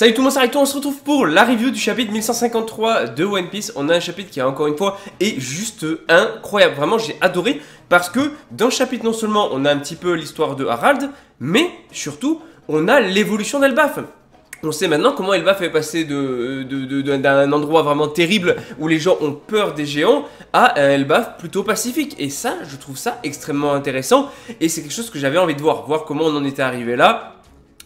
Salut tout le monde, c'est Recto, on se retrouve pour la review du chapitre 1153 de One Piece. On a un chapitre qui, encore une fois, est juste incroyable. Vraiment, j'ai adoré parce que dans le chapitre, non seulement on a un petit peu l'histoire de Harald, mais surtout, on a l'évolution d'Elbaf. On sait maintenant comment Elbaf est passé d'un endroit vraiment terrible où les gens ont peur des géants à un Elbaf plutôt pacifique. Et ça, je trouve ça extrêmement intéressant. Et c'est quelque chose que j'avais envie de voir comment on en était arrivé là.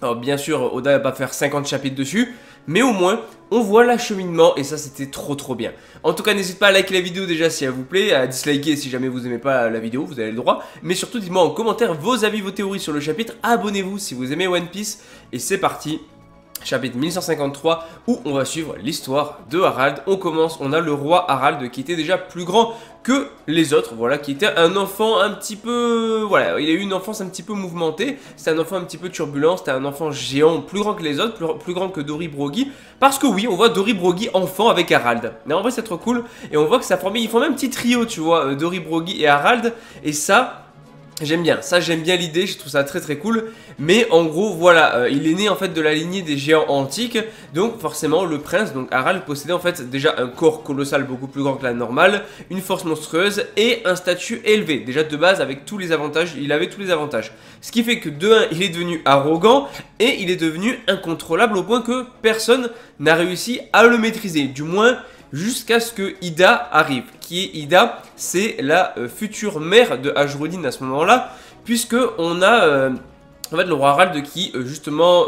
Alors bien sûr, Oda va pas faire 50 chapitres dessus, mais au moins, on voit l'acheminement et ça c'était trop bien. En tout cas, n'hésitez pas à liker la vidéo déjà si elle vous plaît, à disliker si jamais vous aimez pas la vidéo, vous avez le droit. Mais surtout, dites-moi en commentaire vos avis, vos théories sur le chapitre, abonnez-vous si vous aimez One Piece. Et c'est parti, chapitre 1153, où on va suivre l'histoire de Harald. On commence, on a le roi Harald qui était déjà plus grand que les autres, voilà, qui était un enfant un petit peu, voilà, il a eu une enfance un petit peu mouvementée, c'était un enfant un petit peu turbulent, c'était un enfant géant, plus grand que les autres, plus grand que Dori Brogy, parce que oui, on voit Dori Brogy enfant avec Harald, mais en vrai c'est trop cool, et on voit que ça forme, ils font même un petit trio, tu vois, Dori Brogy et Harald, et ça... J'aime bien, ça j'aime bien l'idée, je trouve ça très cool. Mais en gros voilà, il est né en fait de la lignée des géants antiques. Donc forcément le prince, donc Harald, possédait en fait déjà un corps colossal beaucoup plus grand que la normale, une force monstrueuse et un statut élevé. Déjà de base avec tous les avantages, il avait tous les avantages. Ce qui fait que de 1, il est devenu arrogant et il est devenu incontrôlable au point que personne n'a réussi à le maîtriser. Du moins... jusqu'à ce que Ida arrive. Qui est Ida? C'est la future mère de Ajrodin à ce moment-là, puisque on a en fait le roi Harald qui justement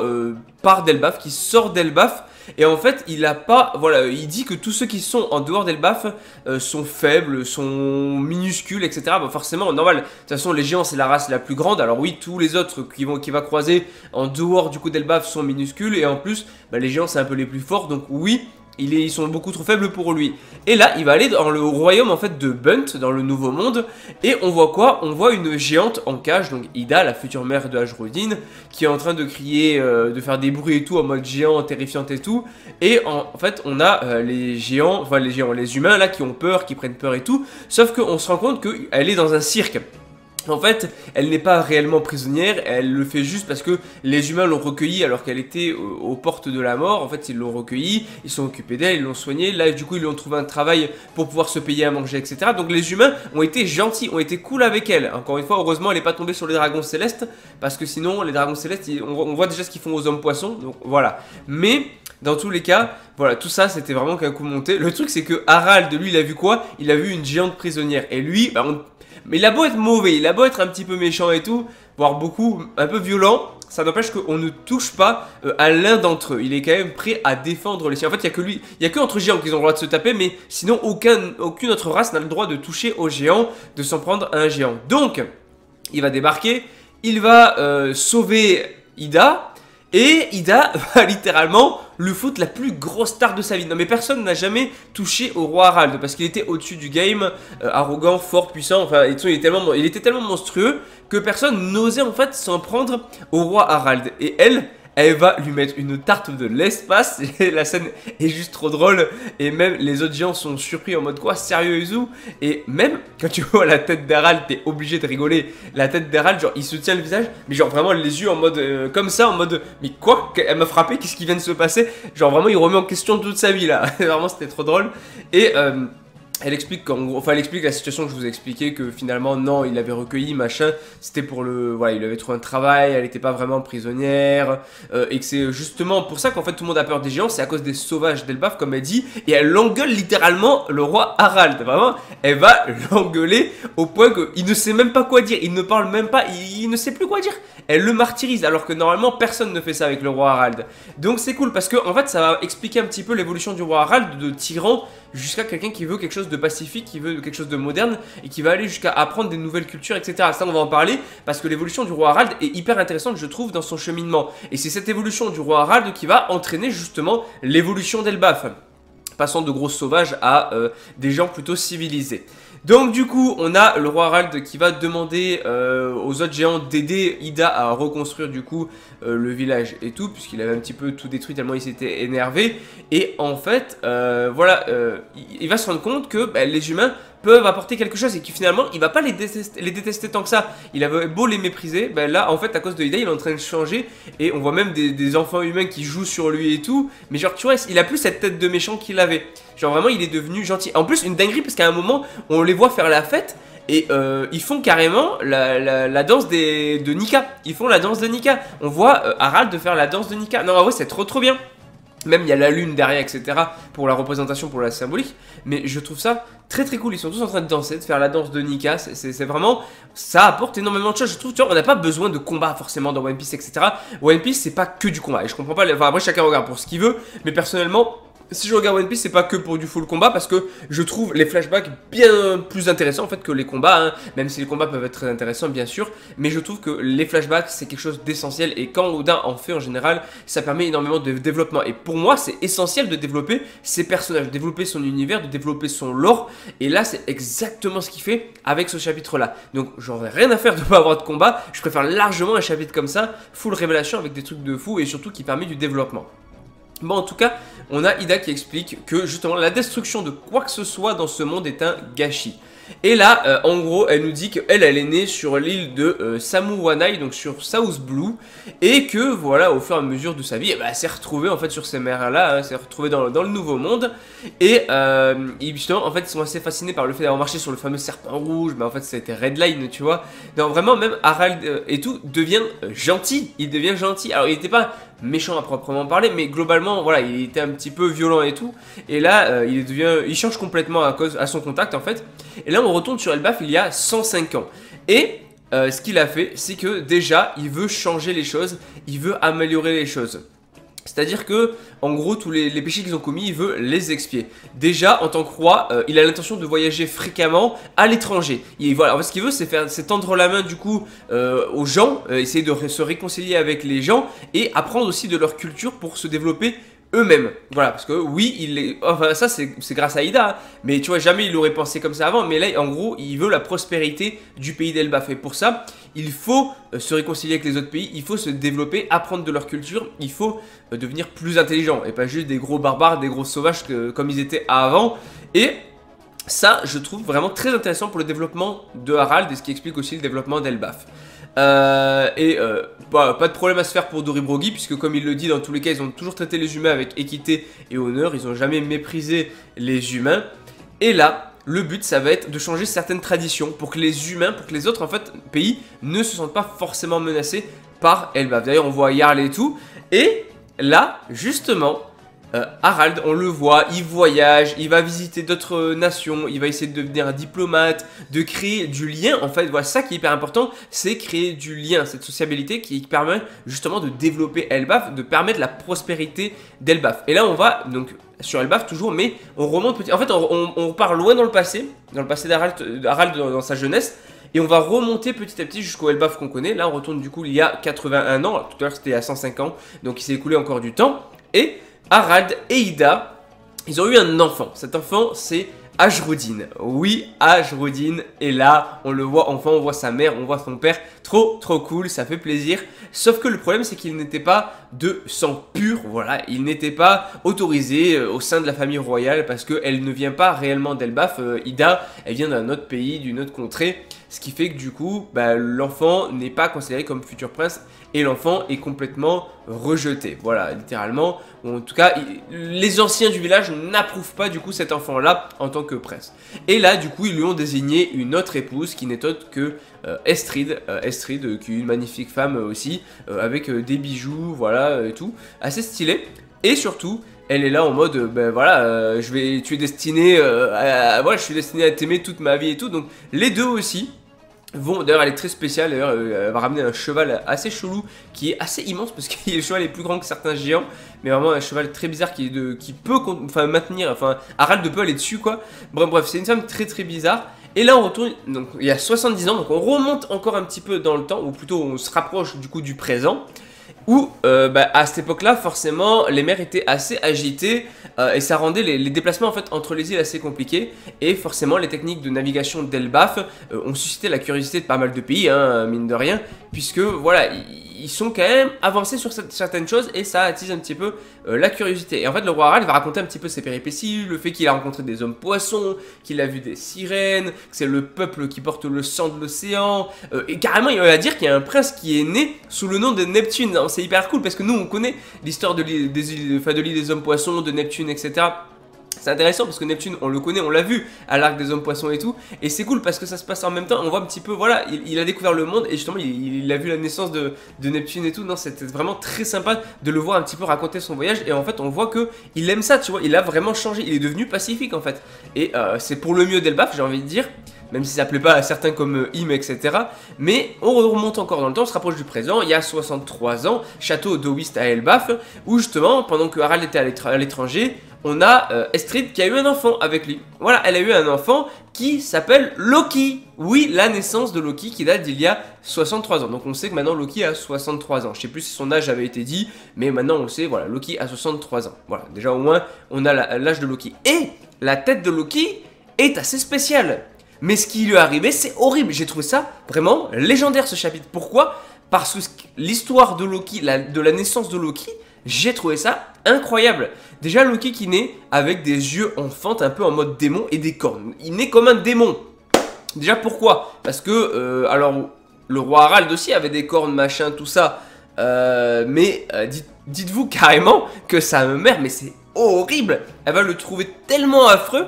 part d'Elbaf, qui sort d'Elbaf. Et en fait, il a pas, voilà, il dit que tous ceux qui sont en dehors d'Elbaf sont faibles, sont minuscules, etc. Bah forcément, normal. De toute façon, les géants, c'est la race la plus grande. Alors oui, tous les autres qui va croiser en dehors du coup d'Elbaf sont minuscules. Et en plus, bah, les géants, c'est un peu les plus forts. Donc oui. Ils sont beaucoup trop faibles pour lui. Et là, il va aller dans le royaume en fait de Bunt, dans le nouveau monde. Et on voit quoi? On voit une géante en cage, donc Ida, la future mère de Ajrodin, qui est en train de crier, de faire des bruits et tout, en mode géant, terrifiante et tout. Et en fait, on a les géants, enfin les humains là, qui ont peur, qui prennent peur et tout. Sauf qu'on se rend compte qu'elle est dans un cirque. En fait, elle n'est pas réellement prisonnière, elle le fait juste parce que les humains l'ont recueillie alors qu'elle était aux portes de la mort. En fait, ils l'ont recueillie, ils sont occupés d'elle, ils l'ont soignée. Là, du coup, ils lui ont trouvé un travail pour pouvoir se payer à manger, etc. Donc, les humains ont été gentils, ont été cool avec elle. Encore une fois, heureusement, elle n'est pas tombée sur les dragons célestes parce que sinon, les dragons célestes, on voit déjà ce qu'ils font aux hommes poissons. Donc, voilà. Mais... dans tous les cas, voilà, tout ça c'était vraiment qu'un coup monté. Le truc c'est que Harald, lui, il a vu quoi? Il a vu une géante prisonnière. Et lui, bah, mais il a beau être mauvais, il a beau être un petit peu méchant et tout, voire beaucoup, un peu violent, ça n'empêche qu'on ne touche pas à l'un d'entre eux. Il est quand même prêt à défendre les siens. En fait, il n'y a que lui, il n'y a que entre géants qu'ils ont le droit de se taper, mais sinon aucune autre race n'a le droit de toucher aux géants, de s'en prendre à un géant. Donc, il va débarquer, il va sauver Ida. Et Ida va littéralement lui foutre la plus grosse star de sa vie. Non mais personne n'a jamais touché au roi Harald parce qu'il était au-dessus du game, arrogant, fort, puissant. Enfin, il était tellement monstrueux que personne n'osait en fait s'en prendre au roi Harald. Et elle va lui mettre une tarte de l'espace. Et la scène est juste trop drôle. Et même les autres géants sont surpris en mode quoi, sérieux Izu? Et même quand tu vois la tête d'Harald, t'es obligé de rigoler. La tête d'Harald, genre il se tient le visage, mais genre vraiment les yeux en mode comme ça, en mode mais quoi? Elle m'a frappé, qu'est-ce qui vient de se passer? Genre vraiment il remet en question toute sa vie là. Vraiment c'était trop drôle. Et elle explique elle explique la situation que je vous ai expliqué, que finalement non, il l'avait recueilli, machin, c'était pour voilà, il avait trouvé un travail, elle n'était pas vraiment prisonnière, et que c'est justement pour ça qu'en fait tout le monde a peur des géants, c'est à cause des sauvages d'Elbaf comme elle dit, et elle engueule littéralement le roi Harald, vraiment, elle va l'engueuler au point qu'il ne sait même pas quoi dire, il ne parle même pas, il ne sait plus quoi dire, elle le martyrise, alors que normalement personne ne fait ça avec le roi Harald. Donc c'est cool parce que en fait ça va expliquer un petit peu l'évolution du roi Harald, de tyran jusqu'à quelqu'un qui veut quelque chose de pacifique, qui veut quelque chose de moderne et qui va aller jusqu'à apprendre des nouvelles cultures, etc. Ça on va en parler parce que l'évolution du roi Harald est hyper intéressante, je trouve, dans son cheminement. Et c'est cette évolution du roi Harald qui va entraîner justement l'évolution d'Elbaf, passant de gros sauvages à des gens plutôt civilisés. Donc du coup, on a le roi Harald qui va demander aux autres géants d'aider Ida à reconstruire du coup le village et tout, puisqu'il avait un petit peu tout détruit tellement il s'était énervé. Et en fait, voilà, il va se rendre compte que les humains peuvent apporter quelque chose et qui finalement il va pas les détester tant que ça. Il avait beau les mépriser, ben là en fait à cause de Ida il est en train de changer et on voit même des enfants humains qui jouent sur lui et tout. Mais genre tu vois il a plus cette tête de méchant qu'il avait. Genre vraiment il est devenu gentil. En plus une dinguerie parce qu'à un moment on les voit faire la fête. Et ils font carrément la danse de Nika. Ils font la danse de Nika. On voit Harald de faire la danse de Nika. Non en vrai c'est trop bien. Même il y a la lune derrière, etc. pour la représentation, pour la symbolique. Mais je trouve ça très cool. Ils sont tous en train de danser, de faire la danse de Nika. C'est vraiment... Ça apporte énormément de choses. Je trouve, tu vois, on n'a pas besoin de combat forcément dans One Piece, etc. One Piece, c'est pas que du combat. Et je comprends pas... Enfin, après, chacun regarde pour ce qu'il veut. Mais personnellement... Si je regarde One Piece, c'est pas que pour du full combat parce que je trouve les flashbacks bien plus intéressants en fait que les combats, hein. Même si les combats peuvent être très intéressants bien sûr, mais je trouve que les flashbacks c'est quelque chose d'essentiel et quand Oda en fait en général, ça permet énormément de développement et pour moi c'est essentiel de développer ses personnages, de développer son univers, de développer son lore et là c'est exactement ce qu'il fait avec ce chapitre là. Donc j'aurais rien à faire de pas avoir de combat, je préfère largement un chapitre comme ça, full révélation avec des trucs de fou et surtout qui permet du développement. Bon en tout cas, on a Ida qui explique que justement la destruction de quoi que ce soit dans ce monde est un gâchis. Et là, en gros, elle nous dit qu'elle est née sur l'île de Samuwanai, donc sur South Blue, et que voilà, au fur et à mesure de sa vie, elle s'est retrouvée en fait sur ces mers-là, hein, s'est retrouvée dans le Nouveau Monde, et justement, en fait, ils sont assez fascinés par le fait d'avoir marché sur le fameux serpent rouge, mais en fait, c'était Redline, tu vois. Donc vraiment, même Harald et tout devient gentil, il devient gentil. Alors, il n'était pas méchant à proprement parler, mais globalement, voilà, il était un petit peu violent et tout, et là, il change complètement à son contact en fait. Et là on retourne sur Elbaf il y a 105 ans. Et ce qu'il a fait, c'est que déjà il veut changer les choses, il veut améliorer les choses. C'est-à-dire que, en gros, tous les péchés qu'ils ont commis, il veut les expier. Déjà, en tant que roi, il a l'intention de voyager fréquemment à l'étranger. Voilà, en fait, ce qu'il veut, c'est tendre la main, du coup, aux gens, essayer de se réconcilier avec les gens, et apprendre aussi de leur culture pour se développer eux-mêmes. Voilà, parce que oui, enfin ça c'est grâce à Ida, hein, mais tu vois, jamais il aurait pensé comme ça avant, mais là, en gros, il veut la prospérité du pays d'Elbaf, et pour ça, il faut se réconcilier avec les autres pays, il faut se développer, apprendre de leur culture, il faut devenir plus intelligent, et pas juste des gros barbares, des gros sauvages comme ils étaient avant, et... ça, je trouve vraiment très intéressant pour le développement de Harald, et ce qui explique aussi le développement d'Elbaf. Pas de problème à se faire pour Doribrogui, puisque comme il le dit, dans tous les cas, ils ont toujours traité les humains avec équité et honneur, ils n'ont jamais méprisé les humains. Et là, le but, ça va être de changer certaines traditions pour que les humains, pour que les autres en fait, pays ne se sentent pas forcément menacés par Elbaf. D'ailleurs, on voit Jarl et tout. Et là, justement... Harald, on le voit, il voyage, il va visiter d'autres nations, il va essayer de devenir un diplomate, de créer du lien. En fait, voilà, ça qui est hyper important, c'est créer du lien, cette sociabilité qui permet justement de développer Elbaf, de permettre la prospérité d'Elbaf. Et là, on va donc sur Elbaf toujours, mais on remonte petit. En fait, on part loin dans le passé d'Harald dans sa jeunesse. Et on va remonter petit à petit jusqu'au Elbaf qu'on connaît. Là, on retourne du coup il y a 81 ans. Tout à l'heure, c'était il y a 105 ans. Donc, il s'est écoulé encore du temps. Et Harald et Ida, ils ont eu un enfant. Cet enfant, c'est Ajrudin. Oui, Ajrudin est là. On le voit enfin, on voit sa mère, on voit son père. Trop cool, ça fait plaisir. Sauf que le problème, c'est qu'il n'était pas de sang pur. Voilà, il n'était pas autorisé au sein de la famille royale parce qu'elle ne vient pas réellement d'Elbaf. Ida, elle vient d'un autre pays, d'une autre contrée. Ce qui fait que du coup, l'enfant n'est pas considéré comme futur prince et l'enfant est complètement rejeté. Voilà, littéralement. En tout cas, les anciens du village n'approuvent pas du coup cet enfant-là en tant que prince. Et là, du coup, ils lui ont désigné une autre épouse qui n'est autre que Estrid. Estrid, qui est une magnifique femme aussi, avec des bijoux, voilà, et tout. Assez stylé. Et surtout... elle est là en mode, voilà, tu es destiné voilà, je suis destiné à t'aimer toute ma vie et tout. Donc les deux aussi vont, d'ailleurs elle est très spéciale, d'ailleurs elle va ramener un cheval assez chelou qui est assez immense parce que le cheval est plus grand que certains géants. Mais vraiment un cheval très bizarre qui peut maintenir, enfin Harald peut aller dessus quoi. Bref, c'est une femme très bizarre. Et là on retourne, donc il y a 70 ans, donc on remonte encore un petit peu dans le temps, ou plutôt on se rapproche du coup du présent. Où à cette époque-là, forcément, les mers étaient assez agitées et ça rendait les déplacements en fait entre les îles assez compliqués. Et forcément, les techniques de navigation d'Elbaf ont suscité la curiosité de pas mal de pays, hein, mine de rien, puisque voilà, ils sont quand même avancés sur certaines choses et ça attise un petit peu la curiosité. Et en fait, le roi Harald va raconter un petit peu ses péripéties, le fait qu'il a rencontré des hommes poissons, qu'il a vu des sirènes, que c'est le peuple qui porte le sang de l'océan. Et carrément, il va dire qu'il y a un prince qui est né sous le nom de Neptune. C'est hyper cool parce que nous, on connaît l'histoire de l'île des hommes poissons, de Neptune, etc. C'est intéressant parce que Neptune, on le connaît, on l'a vu à l'arc des hommes poissons et tout. Et c'est cool parce que ça se passe en même temps. On voit un petit peu, voilà, il a découvert le monde et justement, il a vu la naissance de Neptune et tout. Non, c'était vraiment très sympa de le voir un petit peu raconter son voyage. Et en fait, on voit que il aime ça, tu vois. Il a vraiment changé. Il est devenu pacifique en fait. Et c'est pour le mieux d'Elbaf, j'ai envie de dire. Même si ça plaît pas à certains comme Im, etc. Mais on remonte encore dans le temps, on se rapproche du présent. Il y a 63 ans, château d'Owist à Elbaf, où justement, pendant que Harald était à l'étranger, on a Estrid qui a eu un enfant avec lui. Voilà, elle a eu un enfant qui s'appelle Loki. Oui, la naissance de Loki qui date d'il y a 63 ans. Donc on sait que maintenant Loki a 63 ans. Je sais plus si son âge avait été dit, mais maintenant on le sait, voilà, Loki a 63 ans. Voilà, déjà au moins, on a l'âge de Loki. Et la tête de Loki est assez spéciale. Mais ce qui lui est arrivé, c'est horrible. J'ai trouvé ça vraiment légendaire ce chapitre. Pourquoi? Parce que l'histoire de Loki, de la naissance de Loki, j'ai trouvé ça incroyable. Déjà Loki qui naît avec des yeux enfantes un peu en mode démon et des cornes. Il naît comme un démon. Déjà pourquoi? Parce que, alors, le roi Harald aussi avait des cornes, machin, tout ça. Mais dites-vous carrément que sa mère, mais c'est horrible. Elle va le trouver tellement affreux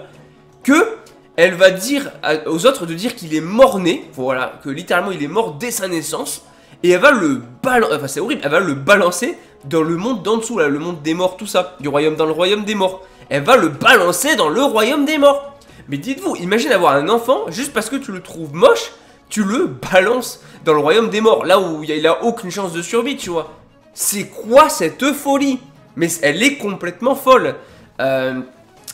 que... elle va dire aux autres de dire qu'il est mort-né, voilà, que littéralement il est mort dès sa naissance, et elle va le balancer, enfin c'est horrible, elle va le balancer dans le monde d'en dessous, là, le monde des morts, tout ça, dans le royaume des morts. Elle va le balancer dans le royaume des morts. Mais dites-vous, imagine avoir un enfant, juste parce que tu le trouves moche, tu le balances dans le royaume des morts, là où il a aucune chance de survie, tu vois. C'est quoi cette folie? Mais elle est complètement folle.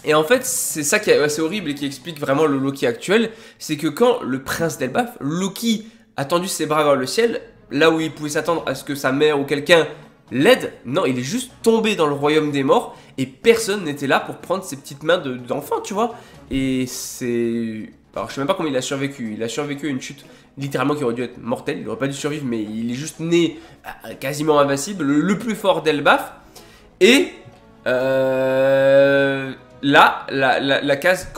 Et en fait, c'est ça qui est assez horrible et qui explique vraiment le Loki actuel, c'est que quand le prince d'Elbaf, Loki, a tendu ses bras vers le ciel, là où il pouvait s'attendre à ce que sa mère ou quelqu'un l'aide, non, il est juste tombé dans le royaume des morts et personne n'était là pour prendre ses petites mains d'enfant, tu vois. Et c'est... alors je sais même pas comment il a survécu, il a survécu à une chute littéralement qui aurait dû être mortelle, il aurait pas dû survivre, mais il est juste né quasiment invincible, le plus fort d'Elbaf. Et... là, la case,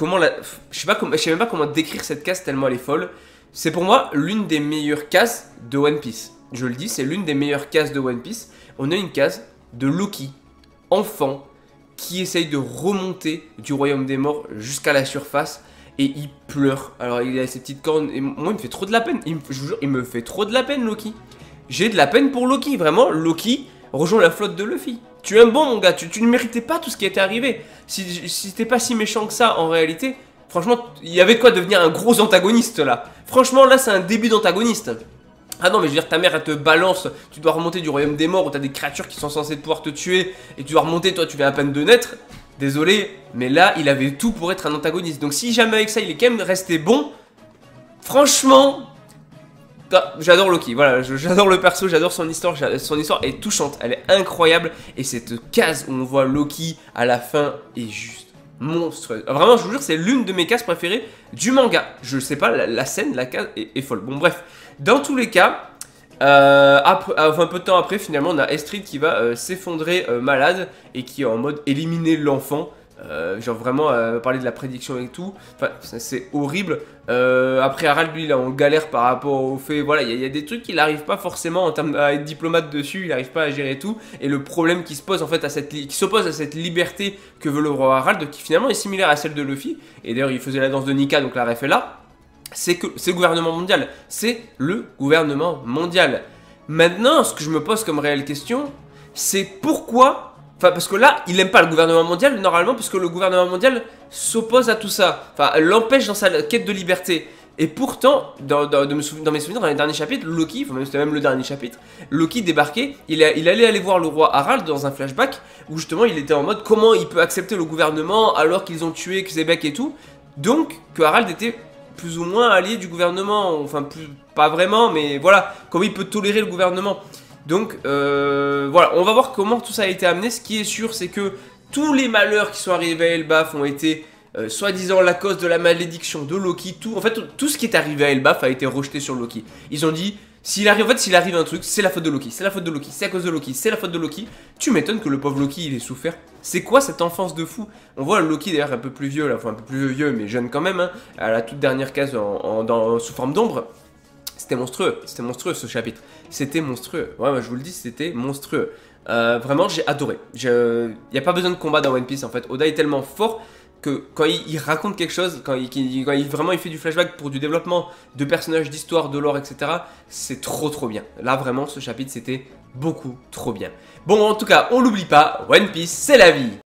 je sais même pas comment décrire cette case tellement elle est folle. C'est pour moi l'une des meilleures cases de One Piece. Je le dis, c'est l'une des meilleures cases de One Piece. On a une case de Loki, enfant, qui essaye de remonter du royaume des morts jusqu'à la surface. Et il pleure. Alors il a ses petites cornes. Et moi, il me fait trop de la peine. Je vous jure, il me fait trop de la peine, Loki. J'ai de la peine pour Loki. Vraiment, Loki rejoint la flotte de Luffy. Tu es un bon, mon gars. Tu ne méritais pas tout ce qui était arrivé. Si t'es pas si méchant que ça, en réalité, franchement, il y avait de quoi devenir un gros antagoniste, là. Franchement, là, c'est un début d'antagoniste. Ah non, mais je veux dire, ta mère, elle te balance. Tu dois remonter du royaume des morts où t'as des créatures qui sont censées pouvoir te tuer. Et tu dois remonter, toi, tu viens à peine de naître. Désolé, mais là, il avait tout pour être un antagoniste. Donc si jamais avec ça, il est quand même resté bon, franchement, j'adore Loki. Voilà, j'adore le perso, j'adore son histoire. Son histoire est touchante, elle est incroyable. Et cette case où on voit Loki à la fin est juste monstrueuse. Vraiment, je vous jure, c'est l'une de mes cases préférées du manga. Je sais pas, la scène, la case est folle. Bon, bref, dans tous les cas... un peu de temps après, finalement, on a Estrid qui va s'effondrer malade et qui est en mode éliminer l'enfant. Genre vraiment parler de la prédiction et tout. Enfin, c'est horrible. Après, Harald, lui, il est en galère par rapport au fait. Voilà, il y a des trucs qu'il n'arrive pas forcément en termes à être diplomate dessus. Il n'arrive pas à gérer tout. Et le problème qui se pose en fait qui s'oppose à cette liberté que veut le roi Harald, qui finalement est similaire à celle de Luffy. Et d'ailleurs, il faisait la danse de Nika, donc la ref est là. C'est que c'est le gouvernement mondial. C'est le gouvernement mondial. Maintenant, ce que je me pose comme réelle question, c'est pourquoi... Enfin, parce que là, il n'aime pas le gouvernement mondial, normalement, puisque le gouvernement mondial s'oppose à tout ça. Enfin, l'empêche dans sa quête de liberté. Et pourtant, dans mes souvenirs, dans les derniers chapitres, Loki, enfin c'était même le dernier chapitre, Loki débarquait, il allait aller voir le roi Harald dans un flashback, où justement, il était en mode, comment il peut accepter le gouvernement alors qu'ils ont tué Xebec et tout. Donc, que Harald était... plus ou moins allié du gouvernement, enfin pas vraiment, mais voilà, comment il peut tolérer le gouvernement. Donc voilà, on va voir comment tout ça a été amené. Ce qui est sûr, c'est que tous les malheurs qui sont arrivés à Elbaf ont été soi-disant la cause de la malédiction de Loki. En fait, tout ce qui est arrivé à Elbaf a été rejeté sur Loki. Ils ont dit, S'il arrive, en fait, s'il arrive un truc, c'est la faute de Loki, c'est la faute de Loki, c'est à cause de Loki, c'est la faute de Loki. Tu m'étonnes que le pauvre Loki, il ait souffert. C'est quoi cette enfance de fou? On voit Loki d'ailleurs un peu plus vieux, là, enfin un peu plus vieux, mais jeune quand même, hein, à la toute dernière case sous forme d'ombre. C'était monstrueux ce chapitre. C'était monstrueux. Ouais, je vous le dis, c'était monstrueux. Vraiment, j'ai adoré. Il n'y a pas besoin de combat dans One Piece en fait. Oda est tellement fort que quand il raconte quelque chose, quand il fait du flashback pour du développement de personnages, d'histoire, de lore, etc., c'est trop bien. Là, vraiment, ce chapitre, c'était beaucoup trop bien. Bon, en tout cas, on l'oublie pas, One Piece, c'est la vie.